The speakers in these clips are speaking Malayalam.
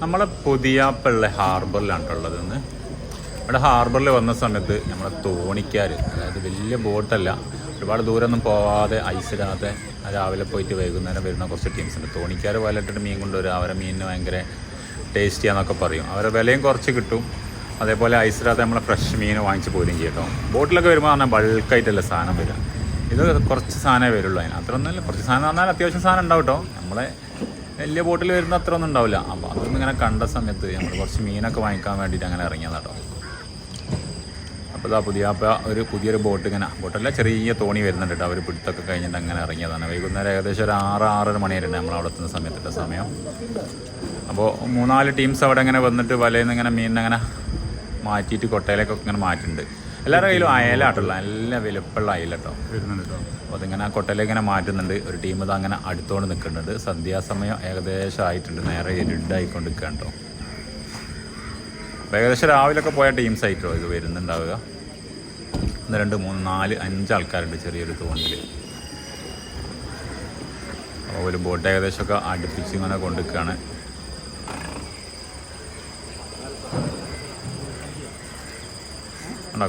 നമ്മളെ പുതിയാപ്പുള്ള ഹാർബറിലാണ് ഉള്ളത്. ഇന്ന് ഇവിടെ ഹാർബറിൽ വന്ന സമയത്ത് നമ്മളെ തോണിക്കാർ, അതായത് വലിയ ബോട്ടല്ല, ഒരുപാട് ദൂരമൊന്നും പോവാതെ ഐസിടാതെ രാവിലെ പോയിട്ട് വൈകുന്നേരം വരുന്ന കുറച്ച് ടീംസ് ഉണ്ട്. തോണിക്കാർ വലട്ടിട്ട് മീൻ കൊണ്ടുവരും. അവരെ മീനിന് ഭയങ്കര ടേസ്റ്റിയാന്നൊക്കെ പറയും. അവരെ വിലയും കുറച്ച് കിട്ടും. അതേപോലെ ഐസിടാതെ നമ്മളെ ഫ്രഷ് മീൻ വാങ്ങിച്ച് പോരും ചെയ്യട്ടോ. ബോട്ടിലൊക്കെ വരുമ്പോൾ പറഞ്ഞാൽ ബൾക്കായിട്ടല്ല സാധനം വരിക. ഇത് കുറച്ച് സാധനമേ വരുള്ളൂ. അതിന് അത്ര ഒന്നുമില്ല, കുറച്ച് സാധനം പറഞ്ഞാൽ അത്യാവശ്യം സാധനം ഉണ്ടാവും കേട്ടോ. നമ്മളെ വലിയ ബോട്ടിൽ വരുന്ന അത്ര ഒന്നും ഉണ്ടാവില്ല. അപ്പോൾ അതൊന്നും ഇങ്ങനെ കണ്ട സമയത്ത് നമ്മൾ കുറച്ച് മീനൊക്കെ വാങ്ങിക്കാൻ വേണ്ടിയിട്ട് അങ്ങനെ ഇറങ്ങിയതാട്ടോ. അപ്പോൾ ഇതാ പുതിയൊരു ബോട്ട്, ഇങ്ങനെ ബോട്ടല്ല ചെറിയ തോണി വരുന്നുണ്ട് കേട്ടോ. അവർ പിടുത്തൊക്കെ കഴിഞ്ഞിട്ട് അങ്ങനെ ഇറങ്ങിയതാണ്. വൈകുന്നേരം ഏകദേശം ഒരു 6-6:30 മണിയായിട്ടുണ്ട് നമ്മൾ അവിടെ എത്തുന്ന സമയത്തിൻ്റെ സമയം. അപ്പോൾ 3-4 ടീംസ് അവിടെ ഇങ്ങനെ വന്നിട്ട് വലയിൽ നിന്ന് ഇങ്ങനെ മീനിനങ്ങനെ മാറ്റിയിട്ട് കൊട്ടയിലേക്കൊക്കെ ഇങ്ങനെ മാറ്റുന്നുണ്ട്. എല്ലാവരുടെ കയ്യിലും അയലാട്ടുള്ള നല്ല വലുപ്പമുള്ള അയല കേട്ടോ വരുന്നുണ്ട് കേട്ടോ. അപ്പോൾ അതിങ്ങനെ കൊട്ടയിലേക്ക് ഇങ്ങനെ മാറ്റുന്നുണ്ട്. ഒരു ടീം ഇത് അങ്ങനെ അടുത്തോണ്ട് നിൽക്കുന്നുണ്ട്. സന്ധ്യാസമയം ഏകദേശം ആയിട്ടുണ്ട്. നേരെ ഇരുട്ടായിക്കൊണ്ട് നിൽക്കുകയാണ് കേട്ടോ. ഏകദേശം രാവിലെയൊക്കെ പോയ ടീംസ് ആയിട്ടോ ഇത് വരുന്നുണ്ടാവുക. 1 2 3 4 5 ആൾക്കാരുണ്ട് ചെറിയൊരു തോണിയിൽ. അപ്പോൾ ഒരു ബോട്ട് ഏകദേശമൊക്കെ അടുപ്പിച്ച് ഇങ്ങനെ കൊണ്ടുനിൽക്കുകയാണ്.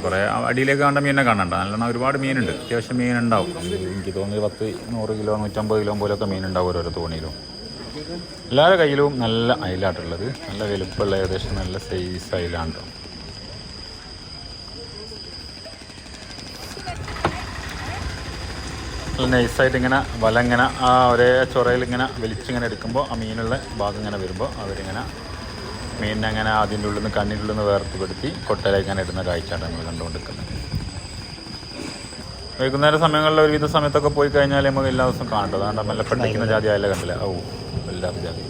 കുറേ അടിയിലേക്ക് കണ്ട മീനെ കാണണ്ട. നല്ലോണം ഒരുപാട് മീനുണ്ട്, അത്യാവശ്യം മീനുണ്ടാവും. എനിക്ക് തോന്നി 100 കിലോ 150 കിലോ പോലൊക്കെ മീനുണ്ടാവും ഓരോരോ തോണിയിലും. എല്ലാവരുടെ കയ്യിലും നല്ല അയിലാട്ടുള്ളത്, നല്ല വലുപ്പമുള്ള ഏകദേശം നല്ല സൈസ് അയിലാണ് കേട്ടോ. നല്ല നൈസായിട്ട് ഇങ്ങനെ വല ഇങ്ങനെ ആ ഒരേ ചൊറയിൽ ഇങ്ങനെ വലിച്ചിങ്ങനെ എടുക്കുമ്പോൾ ആ മീനുള്ള ഭാഗം ഇങ്ങനെ വരുമ്പോൾ അവരിങ്ങനെ മീനിനെ അങ്ങനെ അതിൻ്റെ ഉള്ളിൽ നിന്ന് കണ്ണിൻ്റെ ഉള്ളിൽ നിന്ന് വേർപ്പെടുത്തി കൊട്ടയിലേക്ക് ഇങ്ങനെ ഇടുന്ന കാഴ്ചയാണ് നമ്മൾ കണ്ടുകൊണ്ടിരിക്കുന്നത്. വൈകുന്നേര സമയങ്ങളിൽ ഒരുവിധ സമയത്തൊക്കെ പോയി കഴിഞ്ഞാൽ നമുക്ക് എല്ലാ ദിവസവും കാണട്ടോ. അതുകൊണ്ട് മെല്ലപ്പെട്ടിരിക്കുന്ന ജാതി ആയാലും കണ്ടില്ല. വല്ലാത്ത ജാതി.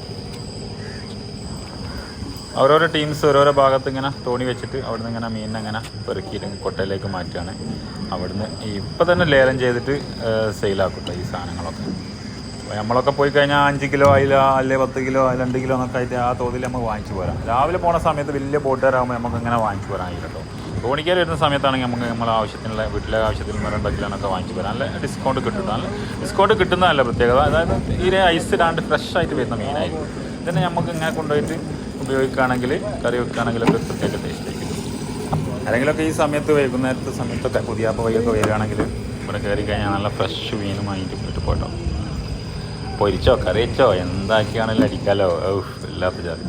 ഓരോരോ ടീംസ് ഓരോരോ ഭാഗത്ത് ഇങ്ങനെ തോണി വെച്ചിട്ട് അവിടുന്ന് ഇങ്ങനെ മീനിനെ പെറുക്കിയിട്ട് കൊട്ടയിലേക്ക് മാറ്റുകയാണ്. അവിടുന്ന് ഇപ്പം തന്നെ ലേലം ചെയ്തിട്ട് സെയിലാക്കട്ടോ ഈ സാധനങ്ങളൊക്കെ. അപ്പോൾ നമ്മളൊക്കെ പോയി കഴിഞ്ഞാൽ 5 കിലോ അയില അല്ലെ 10 കിലോ 2 കിലോ എന്നൊക്കെ ആയിട്ട് ആ തോതിൽ നമുക്ക് വാങ്ങിച്ചു പോരാം. രാവിലെ പോണ സമയത്ത് വലിയ ബോട്ടുകാരാകുമ്പോൾ നമുക്ക് ഇങ്ങനെ വാങ്ങിച്ചു പോരാൻ കേട്ടോ. തോണിക്കാർ വരുന്ന സമയത്താണെങ്കിൽ നമുക്ക് നമ്മളെ ആവശ്യത്തിനുള്ള വീട്ടിലെ ആവശ്യത്തിന് 2 കിലോ എന്നൊക്കെ വാങ്ങിച്ചു പോരാം. നല്ല ഡിസ്കൗണ്ട് കിട്ടും. നല്ല ഡിസ്കൗണ്ട് കിട്ടുന്നതല്ല പ്രത്യേകത. അതായത് തീരെ ഐസ് ഇടാണ്ട് ഫ്രഷ് ആയിട്ട് വരുന്ന മീനായിരിക്കും. ഇതിനെ നമുക്ക് ഇങ്ങനെ കൊണ്ടുപോയിട്ട് ഉപയോഗിക്കുകയാണെങ്കിൽ കറി വെക്കുകയാണെങ്കിലൊക്കെ പ്രത്യേക ടേസ്റ്റ് ആയിരിക്കും. ആരെങ്കിലുമൊക്കെ ഈ സമയത്ത് വൈകുന്നേരത്തെ സമയത്തൊക്കെ പുതിയാപ്പ വൈകൊക്കെ വരികയാണെങ്കിൽ ഇവിടെ കയറി കഴിഞ്ഞാൽ നല്ല ഫ്രഷ് മീനും വാങ്ങിയിട്ട് പോയിട്ട് പോട്ടോ. പൊരിച്ചോ കറിച്ചോ എന്താക്കിയാണെങ്കിലും അടിക്കാലോ. ഇല്ലാത്ത ജാതി.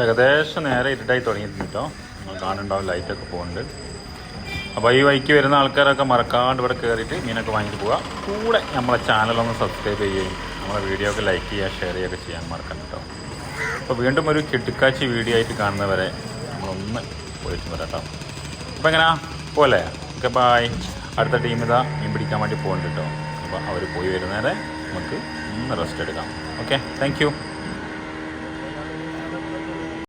ഏകദേശം നേരെ ഇരുട്ടായി തുടങ്ങിയിട്ടുണ്ട് കേട്ടോ. നിങ്ങൾ കാണുന്നുണ്ടാവും ലൈറ്റൊക്കെ പോകുന്നുണ്ട്. അപ്പോൾ ഈ വഴിക്ക് വരുന്ന ആൾക്കാരൊക്കെ മറക്കാണ്ട് ഇവിടെ കയറിയിട്ട് മീനൊക്കെ വാങ്ങിയിട്ട് പോവുക. കൂടെ നമ്മളെ ചാനലൊന്ന് സബ്സ്ക്രൈബ് ചെയ്യുകയും നമ്മളെ വീഡിയോ ഒക്കെ ലൈക്ക് ചെയ്യുക, ഷെയർ ചെയ്യുകയൊക്കെ ചെയ്യാൻ മറക്കണ്ട കേട്ടോ. അപ്പോൾ വീണ്ടും ഒരു കിടുക്കാച്ചി വീഡിയോ ആയിട്ട് കാണുന്നവരെ നമ്മളൊന്ന് പോയിട്ട് വരാം കേട്ടോ. അപ്പോൾ എങ്ങനെയാ പോലെ ഓക്കെ ബായ്. അടുത്ത ടീം ഇതാ മീൻ പിടിക്കാൻ വേണ്ടി പോകുന്നുണ്ട് കേട്ടോ. അപ്പോൾ അവർ പോയി വരുന്നേരെ നമുക്ക് ഒന്ന് റെസ്റ്റ് എടുക്കാം. Okay, thank you.